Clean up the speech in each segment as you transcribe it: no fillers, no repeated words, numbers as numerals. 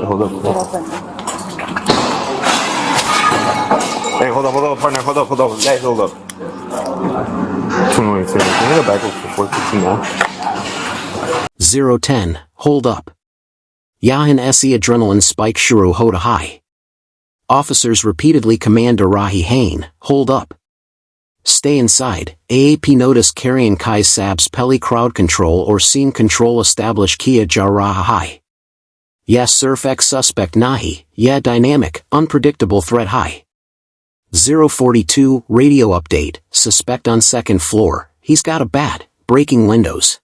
hold up. Hey, hold up, partner. Hold up. Guys, hold up. 21 seconds. Can you go back for 415 now? 010, hold up. Yahan esi adrenaline spike shuru hoda high. Officers repeatedly command Arahi Hain, hold up. Stay inside. AAP notice carrying Kai Sabs Peli crowd control or scene control establish Kia Jaraha high. Yes surf X suspect nahi, yeah dynamic, unpredictable threat high. 042, radio update, suspect on second floor, he's got a bat, breaking windows.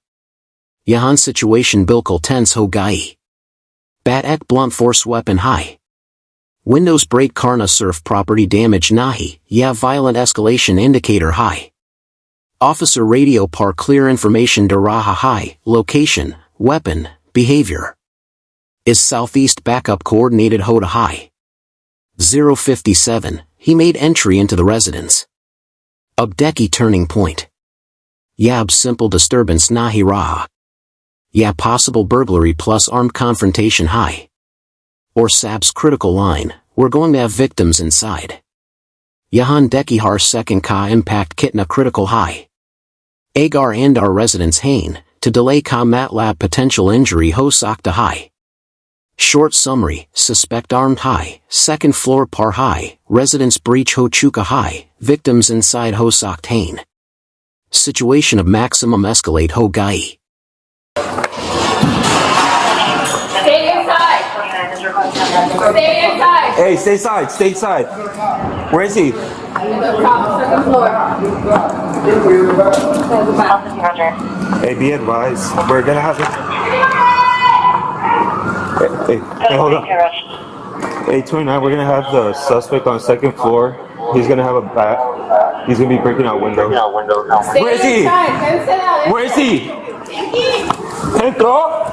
Yahan situation bilkul tense ho gai. Bat ek blunt force weapon high. Windows break karna surf property damage nahi, yeah violent escalation indicator high. Officer radio par clear information daraha high, location, weapon, behavior. Is southeast backup coordinated hoda high. 057, he made entry into the residence. Abdeki turning point. Yab simple disturbance nahi raha. Yeah possible burglary plus armed confrontation high. Or Sab's critical line, we're going to have victims inside. Yahan Deki har second ka impact kitna critical high. Agar and our residence Hain, to delay ka matlab potential injury ho sakta high. Short summary, suspect armed high, second floor par high, residence breach ho chuka high, victims inside ho sokt Hain. Situation of maximum escalate ho gai. Stay inside! Stay inside! Hey, stay inside. Where is he? Second floor. Hey, be advised. We're gonna have it. Hey, hold up. Hey, 29, we're gonna have the suspect on second floor. He's gonna have a bat. He's gonna be breaking out windows. Where is he? Where is he? Dentro?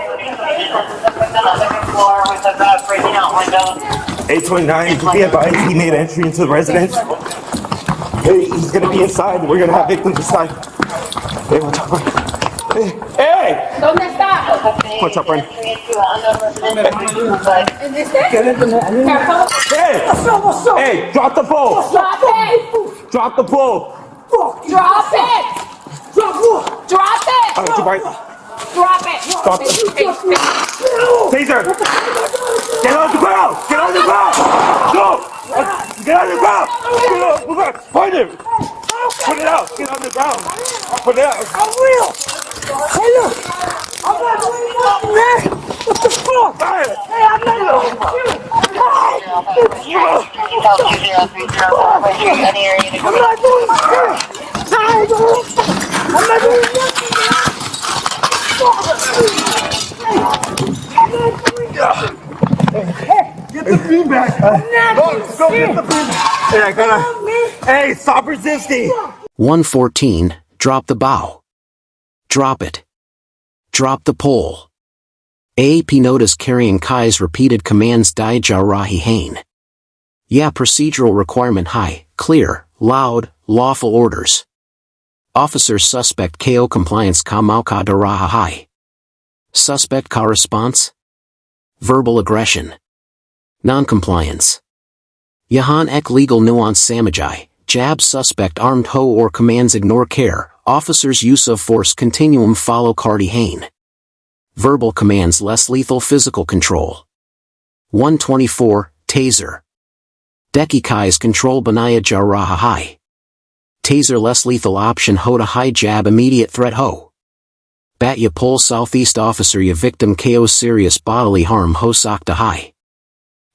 829, be advised, he made entry into the residence. Hey, he's gonna be inside. We're gonna have victims inside. Hey, what's up, man? Hey! ¿Dónde está? What's up, man? Careful. Hey! Hey, drop the pole! Drop it! Drop the pole! Drop it! Drop it! Alright, you right. Drop it! Stop it. Taser! Get on the ground! Get on the ground! Go! Get on the ground! Get on the ground! Point him! Put it out! Get on the ground! Put it out! I'm real! Hey, look! I'm not doing nothing, man! What the fuck? Hey, I'm not doing nothing! I'm not doing shit! I'm not doing nothing, man! Hey, get the beanbag! Go get the beanbag! Hey, I gotta... Hey, stop resisting! 114, drop the bow. Drop it. Drop the pole. AAP notice carrying Kai's repeated commands Dai Jarahi Hain. Yeah procedural requirement high, clear, loud, lawful orders. Officer suspect KO compliance ka mauka daraha high. Suspect ka response? Verbal aggression. Non-compliance. Yahan ek legal nuance samajai, jab suspect armed ho or commands ignore care, officer's use of force continuum follow Cardi Hain. Verbal commands less lethal physical control. 124, Taser. Deki Kai's control Banaya Jaraha high. Taser less lethal option hoda high jab immediate threat ho. Bat ya pole southeast officer ya victim KO serious bodily harm ho sakta high.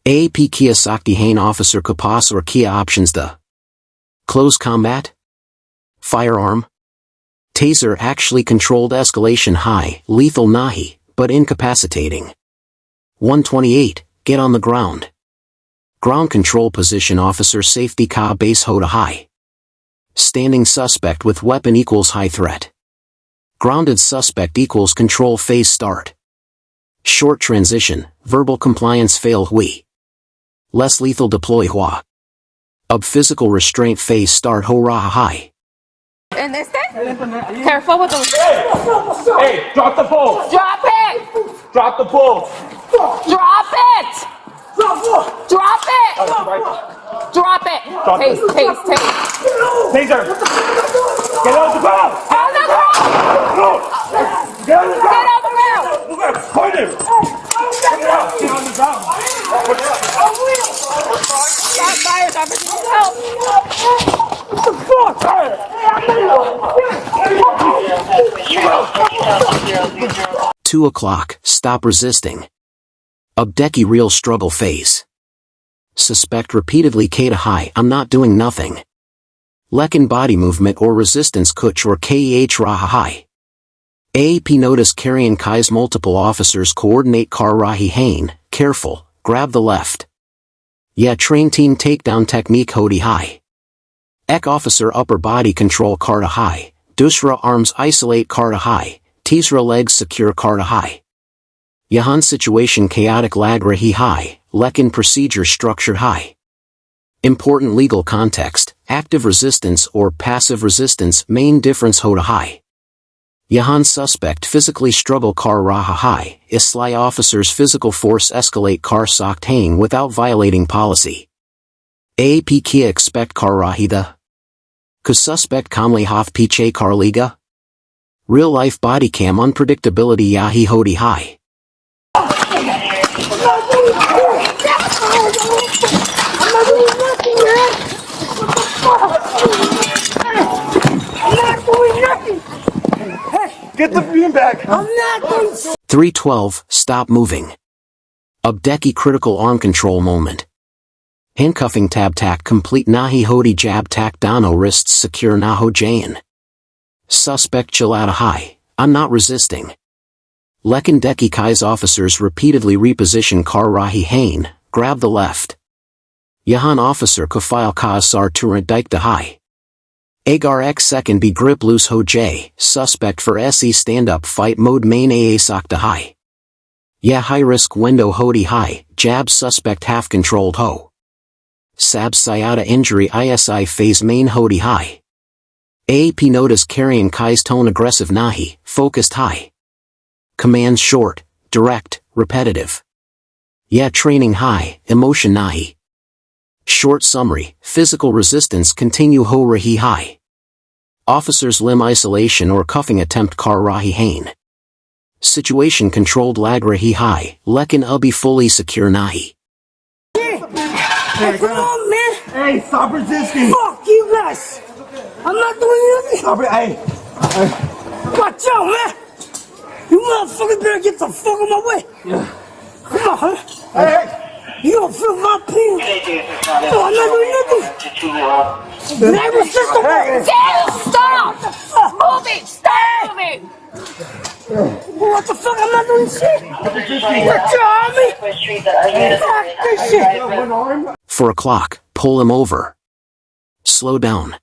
AAP Kia Sakti Hain officer kapas or Kia options the. Close combat? Firearm? Taser actually controlled escalation high, lethal nahi, but incapacitating. 128, get on the ground. Ground control position officer safety ka base hoda high. Standing suspect with weapon equals high threat. Grounded suspect equals control phase start. Short transition, verbal compliance fail hui. Less lethal deploy hua. Up physical restraint phase start ho raha high. And this thing? Careful with those. Hey, drop the pole! Drop it! Drop the pole! Drop it! Tase. Taser! Get on the ground! On the ground! No! Get on the Get ground! on the ground! Look at him! Point him! Get out! Get on the ground! Stop fire, officer. Help! What the fuck? Hey, 2 o'clock, stop resisting. Abdeki real struggle phase. Suspect repeatedly K to high, I'm not doing nothing. Lekin body movement or resistance kuch or keh raha high. AAP notice carrying Kai's multiple officers coordinate car rahi hain, careful, grab the left. Yeah train team takedown technique hodi high. Ek officer upper body control car to high, dusra arms isolate car to high, tisra legs secure car to high. Yahan situation chaotic lag rahi high, lekin procedure structured high. Important legal context, active resistance or passive resistance main difference hoda high. Yahan suspect physically struggle car raha high, islai officers physical force escalate car socked hang without violating policy. AAP kia expect car rahida? Cause suspect kamli haf piche car liga? Real life body cam unpredictability yahi hodi high. I'm not doing nothing, man. I'm not doing nothing. Get the beanbag! I'm not doing 312, stop moving. Abdeki critical arm control moment. Handcuffing tab tack complete nahi hodi jab tack dano wrists secure naho jayan. Suspect chilata high, I'm not resisting. Lekin Deki Kai's officers repeatedly reposition car rahi hain, grab the left. Yahan officer kafile kaasar turant dike the high. Agar x second be grip loose ho j, suspect for se stand up fight mode main aa sock the high. Yeah high risk window hodi high, jab suspect half controlled ho. Sab sayada injury isi phase main hodi high. AAP notice carrying Kai's tone aggressive nahi, focused high. Commands short, direct, repetitive. Yeah training high, emotion nahi. Short summary, physical resistance continue ho rahi high. Officers limb isolation or cuffing attempt car rahi hain. Situation controlled lag rahi high, lekin ubi fully secure nahi. Hey, come on, man. Hey, stop resisting! Fuck you guys. I'm not doing nothing. Stop it! Hey! Watch out, man. You motherfuckers better get the fuck out of my way. Come on, huh? Hey! You don't feel my pain. No, I'm not doing nothing. Did I resist the way? Stop! Moving! Stop moving! What the fuck? I'm not doing shit. Watch out, me. Fuck this shit. 4 o'clock, pull him over. Slow down.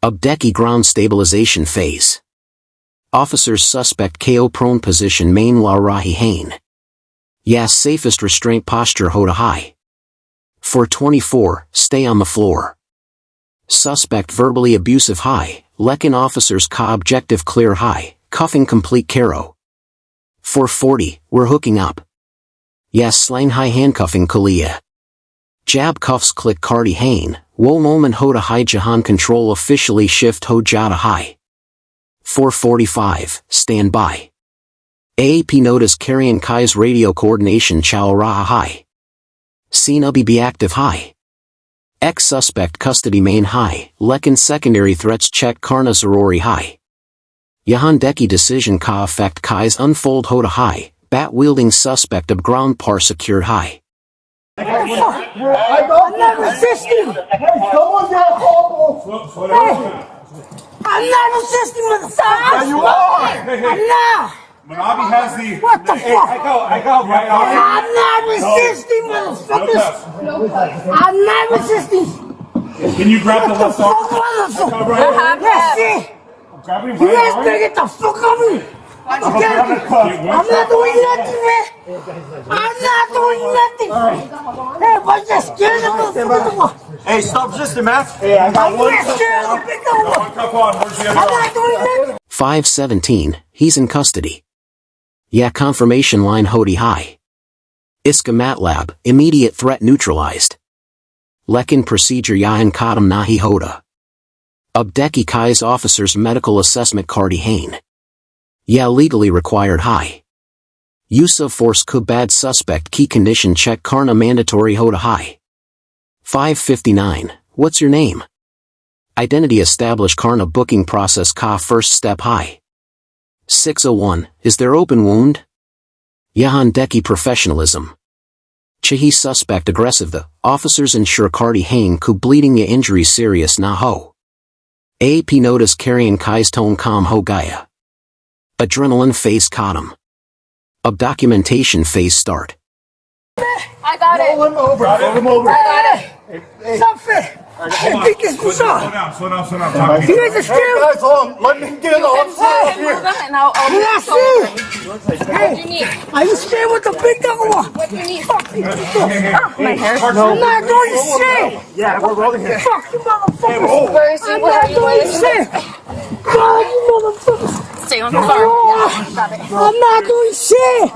Abdeki ground stabilization phase. Officers suspect KO prone position main la rahi hain. Yes safest restraint posture hoda high. 424, stay on the floor. Suspect verbally abusive high, lekin officers ka objective clear high, cuffing complete caro. 440, we're hooking up. Yes slang high handcuffing kalia. Jab cuffs click cardi hain, wo moment hoda high jahan control officially shift ho jada high. 445, stand by. AAP notice carrying Kai's radio coordination chow raha high. Scene ubi be active high. Ex-suspect custody main high, lekin secondary threats check karna zarori high. Yahan deki decision ka affect Kai's unfold hoda high, bat-wielding suspect of ground par secured high. I'm not resisting. Hey, I'm not resisting, motherfucker. You are! I'm not. Manabi has the... What the fuck? I go, right on. I'm not resisting, motherfuckers. I'm not resisting. Can you grab the left arm? Fuck, motherfucker. Right. That's it. Grab him You right guys arm. better get the fuck out of me. Okay? I'm not doing nothing, man. I'm not doing nothing. Hey, but just scared of the motherfucker. Hey, stop resisting, man. Hey, I got I'm one. not scared of the big one. One cup on. Where's the I'm other not doing nothing. 517, he's in custody. Yeah confirmation line hodi high. Iska MATLAB, immediate threat neutralized. Lekin procedure yahan kadam nahi hoda. Abdeki kai's officer's medical assessment kardi hain. Ya legally required high. Use of force could bad suspect key condition check karna mandatory hoda high. 559. What's your name? Identity establish karna booking process ka first step high. 601. Is there open wound? Yahan deki professionalism. Chahi suspect aggressive the officers ensure kardi hain ku bleeding ya injury serious na ho. AP notice carrying kai's tone kam ho gaya. Adrenaline phase kadam. Documentation phase start. I got it. Roll him over. Roll him over. I got it. Stop it. Hey, beat this bitch up. Slow down. You guys are scared? Guys, hold on. Let me get on. And I'll You're not scared. What do you need? Are you scared with the big dog one? What do you need? My hair? I'm not doing shit. Yeah, we're rolling here. Fuck you, motherfuckers. Where is he? I'm What not are you doing doing? shit. God, you motherfuckers. Stay on the phone. Got it. I'm not doing shit.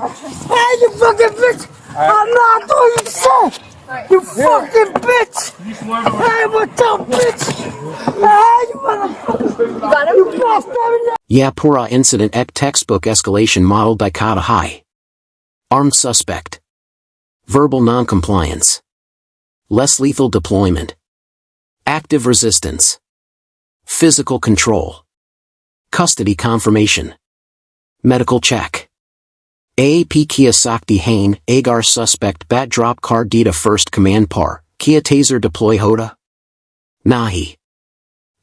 Hey, you fucking bitch. I'm not doing shit. You fucking bitch. Hey, what's up, bitch? Hey, you motherfuckers. You got him? You bastard. Yapura incident ek textbook escalation model dikata high. Armed suspect. Verbal noncompliance. Less lethal deployment. Active resistance. Physical control. Custody confirmation. Medical check. AAP Kia Sakti Hain, Agar suspect bat drop car Dita first command par, Kia taser deploy hoda? Nahi.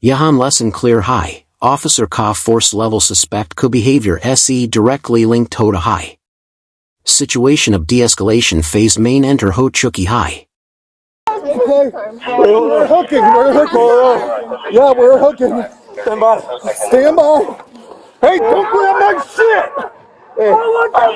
Yahan lesson clear high, officer ka force level suspect could behavior SE directly linked hoda high. Situation of de-escalation phase main enter ho chuki high. Okay. We're hooking. Yeah, we're hooking. Stand by. Stand by. Hey, don't grab my shit. Hey. Hold on.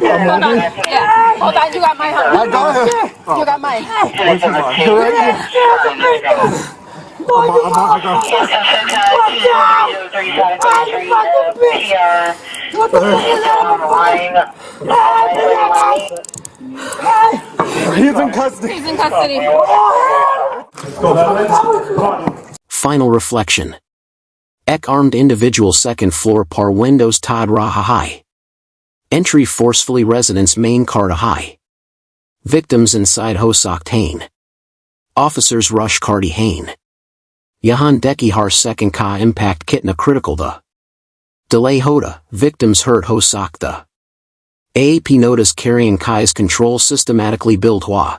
Yeah. Hold on. You got my hand. I got it. You got mine. He's in custody. He's in custody. Final reflection. Ek armed individual second floor par windows Todd Raha high. Entry forcefully residence main car to high. Victims inside Hosak Hain. Officers rush Cardi Hain. Yahan Deki har second ka impact kitna critical da. Delay hoda, victims hurt Hosak da. AAP notice carrying Kai's control systematically build hua.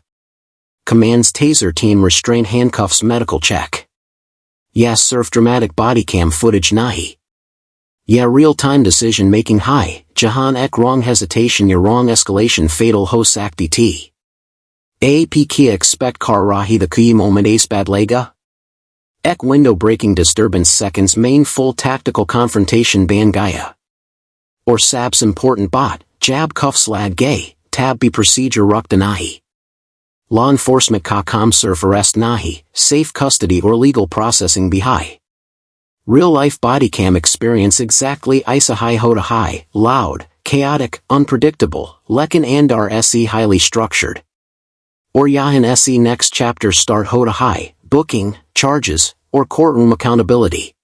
Commands taser team restraint handcuffs medical check. Yes surf dramatic bodycam footage nahi. Yeah real-time decision making high, Jahan ek wrong hesitation ya wrong escalation fatal ho sakti t. AAP kia expect car rahi the kuyi moment ace bad lega? Ek window breaking disturbance seconds main full tactical confrontation ban gaya. Or sabs important bot, jab cuffs lad gay, tab be procedure rukta nahi. Law enforcement ka kam surf arrest nahi, safe custody or legal processing be high. Real-life bodycam experience exactly isa high hoda high, loud, chaotic, unpredictable, lekin andar se highly structured. Or yahin se next chapter start hoda high, booking, charges, or courtroom accountability.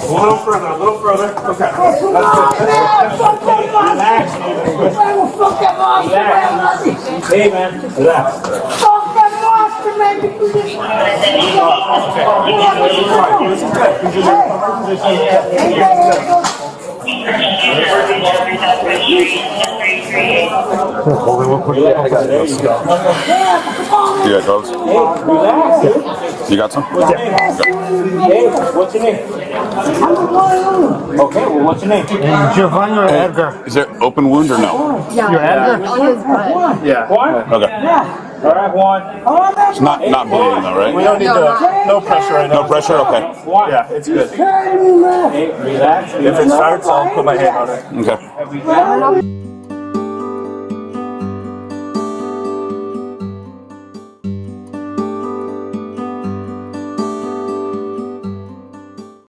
A little further. Okay. Relax. Hey, man. Relax. You got gloves? You got some? Hey, what's your name? Okay, well, what's your name? Giovanni or Edgar? Is there open wound or no? You're Edgar? Yeah. Juan? Okay. All right, Juan. It's not bleeding though, We right? don't need no pressure right now. No pressure? Okay. Juan. Yeah, it's good. Hey, relax. If it starts, I'll put my hand on it. Okay.